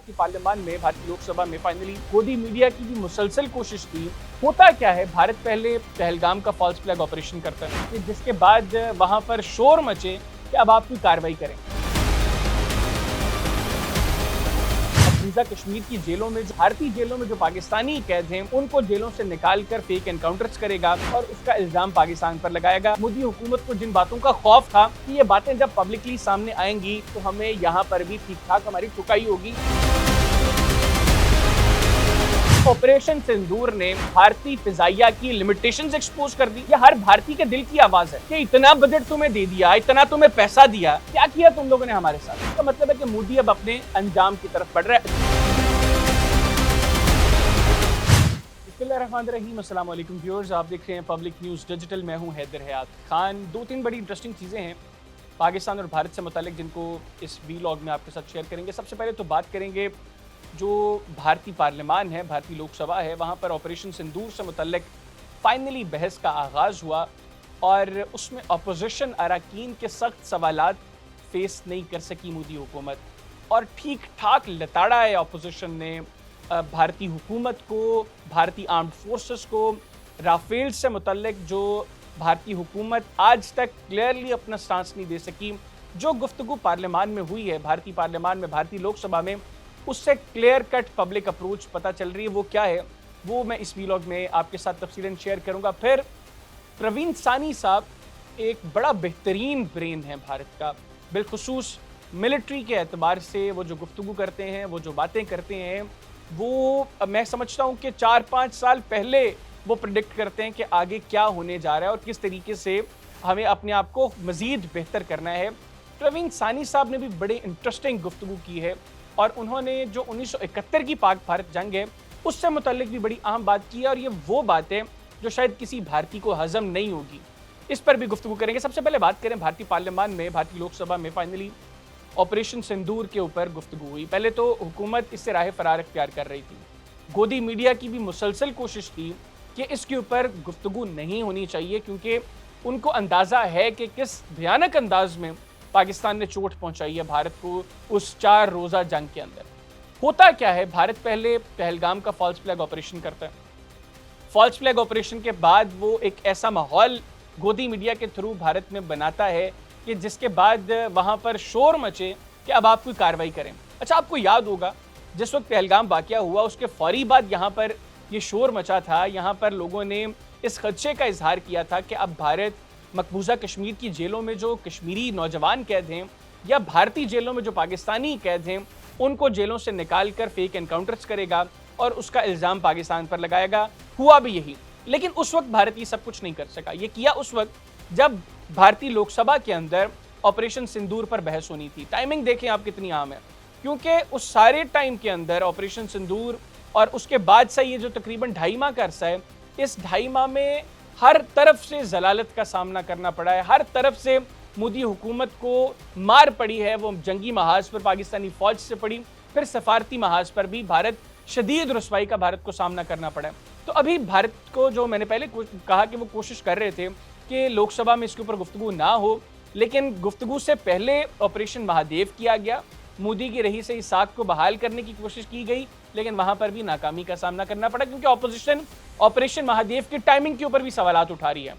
भारतीय पार्लियामान में, भारतीय लोकसभा में फाइनली गोदी मीडिया की भी मुसलसल कोशिश थी। होता क्या है, भारत पहले पहलगाम का फॉल्स फ्लैग ऑपरेशन करता है कि जिसके बाद वहां पर शोर मचे कि अब आप कोई कार्रवाई करें। मकबूजा कश्मीर की जेलों में, भारतीय जेलों में जो पाकिस्तानी कैद हैं, उनको जेलों से निकालकर फेक एनकाउंटर्स करेगा और उसका इल्जाम पाकिस्तान पर लगाएगा। मोदी हुकूमत को जिन बातों का खौफ था कि ये बातें जब पब्लिकली सामने आएंगी तो हमें यहाँ पर भी ठीक ठाक हमारी टुकाई होगी। ऑपरेशन सिंदूर ने भारतीय फिजाइया की लिमिटेशंस एक्सपोज कर दी। ये हर भारतीय के दिल की आवाज है कि इतना बजट तुम्हें दे दिया, इतना तुम्हें पैसा दिया, क्या किया तुम लोगों ने हमारे साथ। इसका मतलब है कि मोदी अब अपने अंजाम की तरफ बढ़ रहा है। बिस्मिल्लाहिर्रहमानिर्रहीम, अस्सलाम वालेकुम व्यूअर्स, आप देख रहे हैं पब्लिक न्यूज़ डिजिटल। मैं हूं हैदर हयात खान। दो तीन बड़ी इंटरेस्टिंग चीज़ें हैं पाकिस्तान और भारत से मुतालिक जिनको इस वीलॉग में आपके साथ शेयर करेंगे। सबसे पहले तो बात करेंगे जो भारतीय पार्लियामान है, भारतीय लोकसभा है, वहाँ पर ऑपरेशन सिंदूर से मुतल्लिक फाइनली बहस का आगाज़ हुआ और उसमें अपोजिशन अरकान के सख्त सवालात फेस नहीं कर सकी मोदी हुकूमत, और ठीक ठाक लताड़ा है अपोजिशन ने भारतीय हुकूमत को, भारतीय आर्म्ड फोर्सेस को। राफेल से मुतल्लिक जो भारतीय हुकूमत आज तक क्लियरली अपना स्टांस नहीं दे सकी, जो गुफ्तगू पार्लियामान में हुई है, भारतीय पार्लियामान में, भारतीय लोकसभा में, उससे क्लियर कट पब्लिक अप्रोच पता चल रही है। वो क्या है वो मैं इस वीलॉग में आपके साथ तफसीलन शेयर करूंगा। फिर प्रवीण सानी साहब एक बड़ा बेहतरीन ब्रेन है भारत का, बिलखुसूस मिलिट्री के एतबार से। वो जो गुफ्तगू करते हैं, वो जो बातें करते हैं, वो मैं समझता हूँ कि 4-5 साल पहले वो प्रेडिक्ट करते हैं कि आगे क्या होने जा रहा है और किस तरीके से हमें अपने आप को मज़ीद बेहतर करना है। प्रवीण सानी साहब ने भी बड़े इंटरेस्टिंग गुफ्तगू की है और उन्होंने जो 1971 की पाक भारत जंग है उससे मुतल्लिक भी बड़ी अहम बात की है, और ये वो बात है जो शायद किसी भारतीय को हजम नहीं होगी। इस पर भी गुफ्तगू करेंगे। सबसे पहले बात करें भारतीय पार्लियामान में, भारतीय लोकसभा में फाइनली ऑपरेशन सिंदूर के ऊपर गुफ्तगू हुई। पहले तो हुकूमत इससे राह फरार इख्तियार कर रही थी। गोदी मीडिया की भी मुसलसल कोशिश थी कि इसके ऊपर गुफ्तगू नहीं होनी चाहिए, क्योंकि उनको अंदाज़ा है कि किस भयानक अंदाज में पाकिस्तान ने चोट पहुंचाई है भारत को उस 4 रोज़ा जंग के अंदर। होता क्या है, भारत पहले पहलगाम का फॉल्स फ्लैग ऑपरेशन करता है। फॉल्स फ्लैग ऑपरेशन के बाद वो एक ऐसा माहौल गोदी मीडिया के थ्रू भारत में बनाता है कि जिसके बाद वहाँ पर शोर मचे कि अब आप कोई कार्रवाई करें। अच्छा, आपको याद होगा जिस वक्त पहलगाम वाक़या हुआ उसके फौरी बाद यहाँ पर ये शोर मचा था। यहाँ पर लोगों ने इस खदशे का इजहार किया था कि अब भारत मकबूजा कश्मीर की जेलों में जो कश्मीरी नौजवान कैद हैं या भारतीय जेलों में जो पाकिस्तानी कैद हैं, उनको जेलों से निकाल कर फेक एनकाउंटर्स करेगा और उसका इल्ज़ाम पाकिस्तान पर लगाएगा। हुआ भी यही, लेकिन उस वक्त भारत ये सब कुछ नहीं कर सका। ये किया उस वक्त जब भारतीय लोकसभा के अंदर ऑपरेशन सिंदूर पर बहस होनी थी। टाइमिंग देखें आप कितनी आम है, क्योंकि उस सारे टाइम के अंदर ऑपरेशन सिंदूर और उसके बाद से ये जो तकरीबन 2.5 माह का अरसा है, इस 2.5 माह में हर तरफ से जलालत का सामना करना पड़ा है। हर तरफ से मोदी हुकूमत को मार पड़ी है। वो जंगी महाज पर पाकिस्तानी फौज से पड़ी, फिर सफारती महाज पर भी भारत शदीद रुसवाई का भारत को सामना करना पड़ा है। तो अभी भारत को, जो मैंने पहले कहा कि वो कोशिश कर रहे थे कि लोकसभा में इसके ऊपर गुफ्तगू ना हो, लेकिन गुफ्तगू से पहले ऑपरेशन महादेव किया गया। मोदी की रही से इस साख को बहाल करने की कोशिश की गई, लेकिन वहां पर भी नाकामी का सामना करना पड़ा, क्योंकि ऑपोजिशन ऑपरेशन महादेव की टाइमिंग के ऊपर भी सवालात उठा रही है।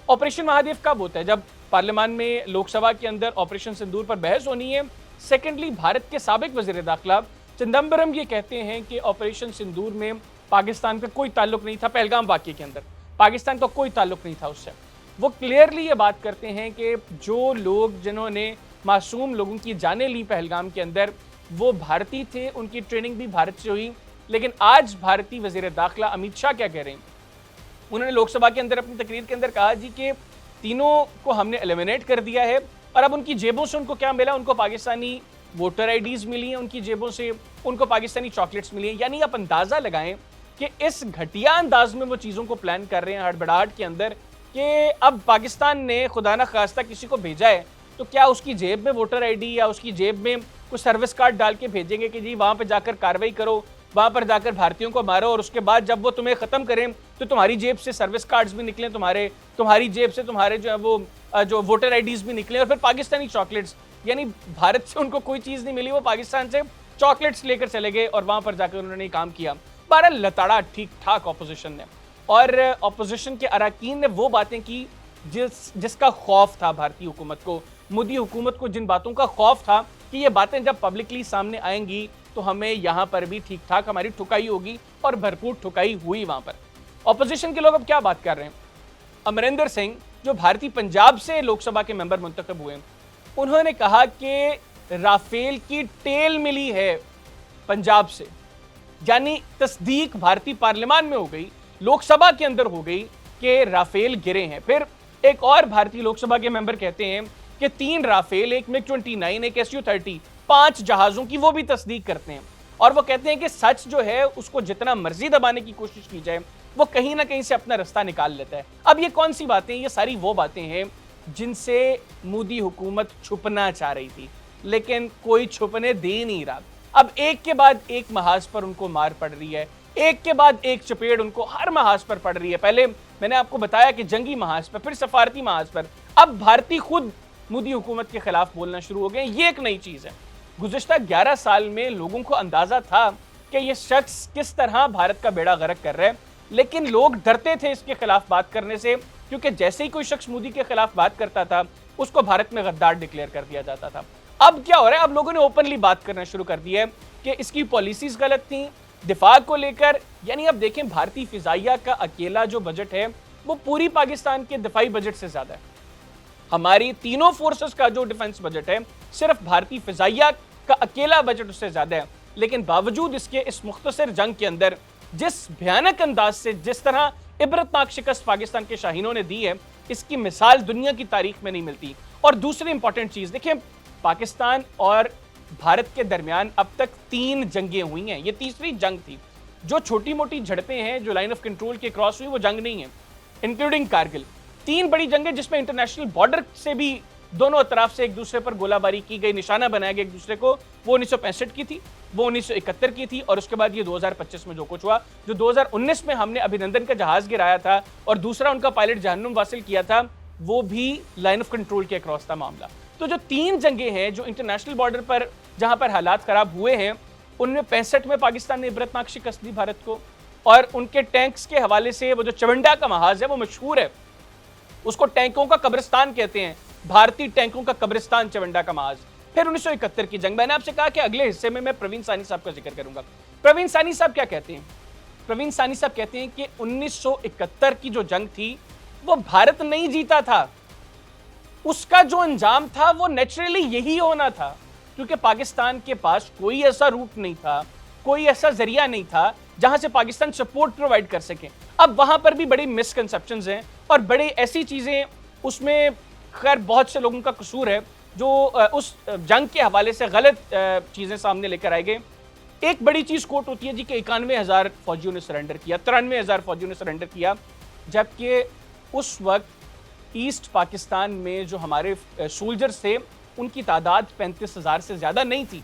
ऑपरेशन महादेव कब होता है? जब पार्लियामान में, लोकसभा के अंदर ऑपरेशन सिंदूर पर बहस होनी है। सेकेंडली, भारत के साबिक वज़ीर दाखिला चिदंबरम ये कहते हैं कि ऑपरेशन सिंदूर में पाकिस्तान का कोई ताल्लुक नहीं था। पहलगाम वाक़ये के अंदर पाकिस्तान का कोई ताल्लुक नहीं था उससे। वो क्लियरली ये बात करते हैं कि जो लोग, जिन्होंने मासूम लोगों की जानें ली पहलगाम के अंदर, वो भारतीय थे, उनकी ट्रेनिंग भी भारत से हुई। लेकिन आज भारतीय वज़ीर दाखिला अमित शाह क्या कह रहे हैं? उन्होंने लोकसभा के अंदर अपनी तकरीर के अंदर कहा जी कि तीनों को हमने एलिमिनेट कर दिया है, और अब उनकी जेबों से उनको क्या मिला? उनको पाकिस्तानी वोटर आईडीज़ मिली हैं, उनकी जेबों से उनको पाकिस्तानी चॉकलेट्स मिली हैं। यानी आप अंदाज़ा लगाएं कि इस घटिया अंदाज में वो चीज़ों को प्लान कर रहे हैं हड़बड़ाहट के अंदर, कि अब पाकिस्तान ने खुदा न खास्ता किसी को भेजा है तो क्या उसकी जेब में वोटर आईडी या उसकी जेब में कुछ सर्विस कार्ड डाल के भेजेंगे कि जी वहाँ पर जाकर कार्रवाई करो, वहाँ पर जाकर भारतीयों को मारो, और उसके बाद जब वो तुम्हें ख़त्म करें तो तुम्हारी जेब से सर्विस कार्ड्स भी निकलें, तुम्हारी जेब से तुम्हारे जो है वो जो वोटर आईडीज़ भी निकलें, और फिर पाकिस्तानी चॉकलेट्स। यानी भारत से उनको कोई चीज़ नहीं मिली, वो पाकिस्तान से चॉकलेट्स लेकर चले गए और वहां पर जाकर उन्होंने काम किया। 12 लताड़ा ठीक ठाक ऑपोजिशन ने, और ऑपोजिशन के अरकान ने वो बातें की जिसका खौफ था भारतीय हुकूमत को, मोदी हुकूमत को जिन बातों का खौफ था कि ये बातें जब पब्लिकली सामने आएंगी तो हमें यहाँ पर भी ठीक ठाक हमारी ठुकाई होगी, और भरपूर ठुकाई हुई वहां पर। ऑपोजिशन के लोग अब क्या बात कर रहे हैं? अमरिंदर सिंह जो भारतीय पंजाब से लोकसभा के मेंबर मुंतखब हुए, उन्होंने कहा कि राफेल की टेल मिली है पंजाब से, यानी तस्दीक भारतीय पार्लियामान में हो गई, लोकसभा के अंदर हो गई कि राफेल गिरे हैं। फिर एक और भारतीय लोकसभा के मेंबर कहते हैं कि 3 राफेल, एक MiG-29, एक Su-30, 5 जहाजों की वो भी तस्दीक करते हैं, और वो कहते हैं कि सच जो है उसको जितना मर्जी दबाने की कोशिश की जाए वो कहीं ना कहीं से अपना रास्ता निकाल लेता है। अब ये कौन सी बातें? ये सारी वो बातें हैं जिनसे मोदी हुकूमत छुपना चाह रही थी, लेकिन कोई छुपने दे नहीं रहा। अब एक के बाद एक महाज पर उनको मार पड़ रही है, एक के बाद एक चपेट उनको हर महाज पर पड़ रही है। पहले मैंने आपको बताया कि जंगी महाज पर, फिर सफारती महाज पर, अब भारतीय खुद मोदी हुकूमत के खिलाफ बोलना शुरू हो गए। ये एक नई चीज है। गुज़िश्ता 11 साल में लोगों को अंदाजा था कि ये शख्स किस तरह भारत का बेड़ा गर्क कर रहा है, लेकिन लोग डरते थे इसके खिलाफ बात करने से, क्योंकि जैसे ही कोई शख्स मोदी के खिलाफ बात करता था उसको भारत में गद्दार डिक्लेयर कर दिया जाता था। अब क्या हो रहा है? अब लोगों ने ओपनली बात करना शुरू कर दी है कि इसकी पॉलिसीज गलत थी दिफा को लेकर। यानी अब देखें, भारतीय फिजाइया का अकेला जो बजट है वो पूरी पाकिस्तान के दिफाई बजट से ज्यादा है। हमारी तीनों फोर्सेस का जो डिफेंस बजट है, सिर्फ भारतीय फिजाइया का अकेला बजट उससे ज्यादा है। लेकिन बावजूद इसके इस मुख्तसर जंग के अंदर जिस भयानक अंदाज से, जिस तरह इबरतनाक शिकस्त पाकिस्तान के शाहीनों ने दी है, इसकी मिसाल दुनिया की तारीख में नहीं मिलती। और दूसरी इंपॉर्टेंट चीज देखें, पाकिस्तान और भारत के दरमियान अब तक 3 जंगें हुई हैं, ये तीसरी जंग थी। जो छोटी मोटी झड़पें हैं जो लाइन ऑफ कंट्रोल के क्रॉस हुई वो जंग नहीं है, इंक्लूडिंग कारगिल। 3 बड़ी जंगें जिसमें इंटरनेशनल बॉर्डर से भी दोनों तरफ से एक दूसरे पर गोलाबारी की गई, निशाना बनाया गया एक दूसरे को, वो 1965 की थी, वो 1971 की थी, और उसके बाद ये 2025 में जो कुछ हुआ, जो 2019 में हमने अभिनंदन का जहाज गिराया था और दूसरा उनका पायलट जहन्नुम वासिल किया था, वो भी लाइन ऑफ कंट्रोल के अक्रॉस था मामला। तो जो 3 जंगें हैं जो इंटरनेशनल बॉर्डर पर जहां पर हालात खराब हुए हैं, उनमें 65 में पाकिस्तान ने इबरतनाक शिकस्त दी भारत को, और उनके टैंक्स के हवाले से वो जो चवंडा का महाज है वो मशहूर है, उसको टैंकों का कब्रिस्तान कहते हैं, भारतीय टैंकों का कब्रिस्तान चवंडा का महाज। फिर 1971 की जंग, मैंने आपसे कहा कि अगले हिस्से में मैं प्रवीण सानी साहब का जिक्र करूंगा। प्रवीण सानी साहब क्या कहते हैं? प्रवीण सानी साहब कहते हैं कि 1971 की जो जंग थी वो भारत नहीं जीता था, उसका जो अंजाम था वो नेचुरली यही होना था, क्योंकि पाकिस्तान के पास कोई ऐसा रूट नहीं था, कोई ऐसा जरिया नहीं था जहां से पाकिस्तान सपोर्ट प्रोवाइड कर सके। अब वहां पर भी बड़ी मिसकंसेप्शंस हैं और बड़ी ऐसी चीजें उसमें, खैर बहुत से लोगों का कसूर है जो उस जंग के हवाले से गलत चीजें सामने लेकर आए गए। एक बड़ी चीज कोट होती है जी कि 91,000 फौजियों ने सरेंडर किया, 93,000 फौजियों ने सरेंडर किया, जबकि उस वक्त ईस्ट पाकिस्तान में जो हमारे सोल्जर्स थे उनकी तादाद 35,000 से ज्यादा नहीं थी,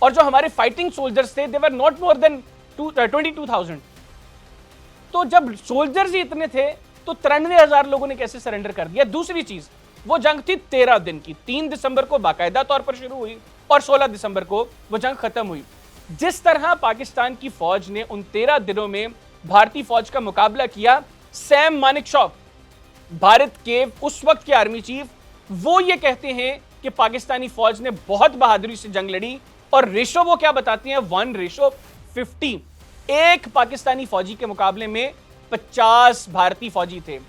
और जो हमारे फाइटिंग सोल्जर्स थे दे वर नॉट मोर देन 22,000। तो जब सोल्जर्स ही इतने थे तो 93,000 लोगों ने कैसे सरेंडर कर दिया? दूसरी चीज, वो जंग थी 13 दिन की, 3 दिसंबर को बाकायदा तौर पर शुरू हुई और 16 दिसंबर को वो जंग खत्म हुई। जिस तरह पाकिस्तान की फौज ने उन 13 दिनों में भारतीय फौज का मुकाबला किया, सैम मानेकशॉ, भारत के उस वक्त के आर्मी चीफ, वो ये कहते हैं कि पाकिस्तानी फौज ने बहुत बहादुरी से जंग लड़ी, और रेशो वो क्या बताते हैं, 1:50। एक पाकिस्तानी फौजी के मुकाबले में 50 भारतीय फौजी थे,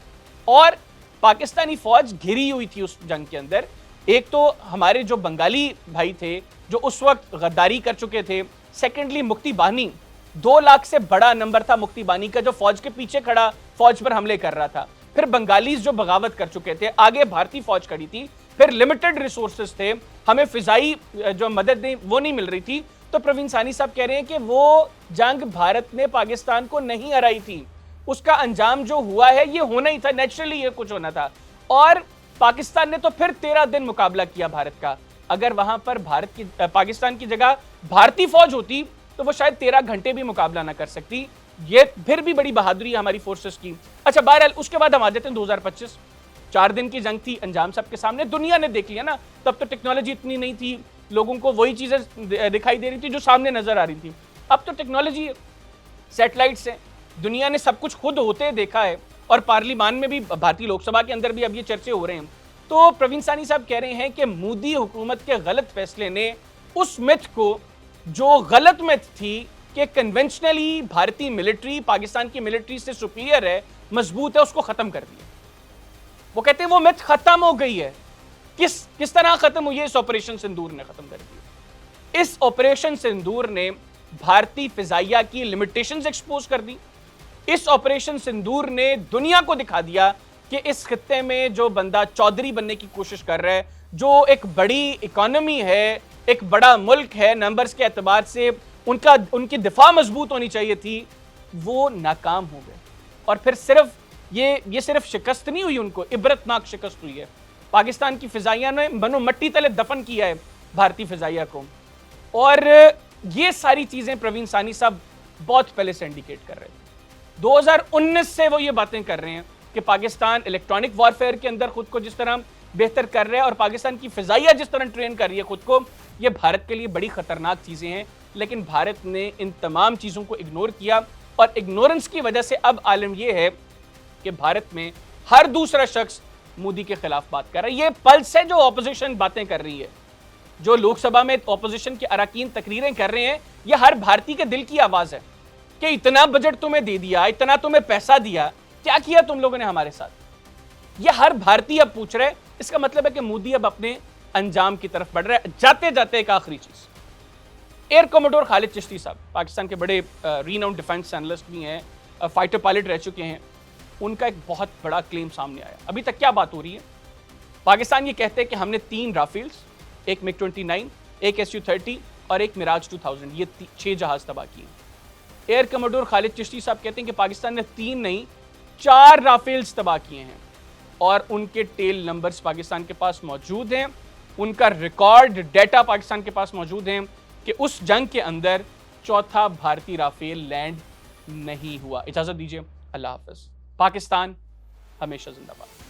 और पाकिस्तानी फौज घिरी हुई थी उस जंग के अंदर। एक तो हमारे जो बंगाली भाई थे जो उस वक्त गद्दारी कर चुके थे, सेकेंडली मुक्ति बानी, 2 लाख से बड़ा नंबर था मुक्ति बानी का, जो फौज के पीछे खड़ा फौज पर हमले कर रहा था। फिर बंगालीज जो बगावत कर चुके थे, आगे भारतीय फौज खड़ी थी, फिर लिमिटेड रिसोर्सेज थे, हमें फिजाई जो मदद वो नहीं मिल रही थी। तो प्रवीण सानी साहब कह रहे हैं कि वो जंग भारत ने पाकिस्तान को नहीं हराई थी, उसका अंजाम जो हुआ है ये होना ही था, नेचुरली ये कुछ होना था, और पाकिस्तान ने तो फिर 13 दिन मुकाबला किया भारत का। अगर वहां पर पाकिस्तान की जगह भारतीय फौज होती तो वो शायद 13 घंटे भी मुकाबला ना कर सकती। ये फिर भी बड़ी बहादुरी है हमारी फोर्सेस की। अच्छा, बहरहाल उसके बाद हम आ जाते हैं 2025, 4 दिन की जंग थी, अंजाम सबके सामने, दुनिया ने देख लिया ना। तब तो टेक्नोलॉजी इतनी नहीं थी, लोगों को वही चीज़ें दिखाई दे रही थी जो सामने नज़र आ रही थी। अब तो टेक्नोलॉजी है, सैटेलाइट्स हैं, दुनिया ने सब कुछ खुद होते देखा है, और पार्लियामान में भी, भारतीय लोकसभा के अंदर भी अब ये चर्चे हो रहे हैं। तो प्रवीण सानी साहब कह रहे हैं कि मोदी हुकूमत के गलत फैसले ने उस मिथ को, जो गलत मिथ थी कि कन्वेंशनली भारतीय मिलिट्री पाकिस्तान की मिलिट्री से सुपीरियर है, मजबूत है, उसको खत्म कर दिया। वो कहते हैं वो मिथ खत्म हो गई है। किस तरह खत्म हुई है? इस ऑपरेशन सिंदूर ने खत्म कर दी। इस ऑपरेशन सिंदूर ने भारतीय फिजाइया की लिमिटेशंस एक्सपोज कर दी। इस ऑपरेशन सिंदूर ने दुनिया को दिखा दिया कि इस खित्ते में जो बंदा चौधरी बनने की कोशिश कर रहा है, जो एक बड़ी इकोनॉमी है, एक बड़ा मुल्क है, नंबर्स के एतबार से उनकी दिफा मजबूत होनी चाहिए थी, वो नाकाम हो गए। और फिर सिर्फ ये सिर्फ शिकस्त नहीं हुई, उनको इबरतनाक शिकस्त हुई है। पाकिस्तान की फिजाइया ने मनो मट्टी तले दफन किया है भारतीय फिजाइया को। और ये सारी चीजें प्रवीण सानी साहब बहुत पहले से इंडिकेट कर रहे थे। 2019 से वो ये बातें कर रहे हैं कि पाकिस्तान इलेक्ट्रॉनिक वॉरफेयर के अंदर खुद को जिस तरह बेहतर कर रहा है और पाकिस्तान की फिजाइया जिस तरह ट्रेन कर रही है खुद को, ये भारत के लिए बड़ी खतरनाक चीजें हैं। लेकिन भारत ने इन तमाम चीजों को इग्नोर किया, और इग्नोरेंस की वजह से अब आलम यह है कि भारत में हर दूसरा शख्स मोदी के खिलाफ बात कर रहा है। ये पल्स है जो ऑपोजिशन बातें कर रही है, जो लोकसभा में ऑपोजिशन के अरकान तकरीरें कर रहे हैं, ये हर भारतीय के दिल की आवाज है कि इतना बजट तुम्हें दे दिया, इतना तुम्हें पैसा दिया, क्या किया तुम लोगों ने हमारे साथ? ये हर भारतीय अब पूछ रहे हैं। इसका मतलब है कि मोदी अब अपने अंजाम की तरफ बढ़ रहा है। जाते जाते एक आखिरी चीज, एयर कमोडोर खालिद चिश्ती साहब पाकिस्तान के बड़े रीनाउंड डिफेंस एनालिस्ट भी हैं, फाइटर पायलट रह चुके हैं। उनका एक बहुत बड़ा क्लेम सामने आया। अभी तक क्या बात हो रही है? पाकिस्तान ये कहते हैं कि हमने 3 राफेल्स, एक मिग 29, एक SU-30 और एक मिराज 2000, ये 6 जहाज तबाह किए। एयर कमोडोर खालिद चिश्ती साहब कहते हैं कि पाकिस्तान ने 3 नहीं 4 राफेल्स तबाह किए हैं, और उनके टेल नंबर्स पाकिस्तान के पास मौजूद हैं। उनका रिकॉर्ड डेटा पाकिस्तान के पास मौजूद है कि उस जंग के अंदर चौथा भारतीय राफेल लैंड नहीं हुआ। इजाजत दीजिए, अल्लाह हाफिज। पाकिस्तान हमेशा जिंदाबाद।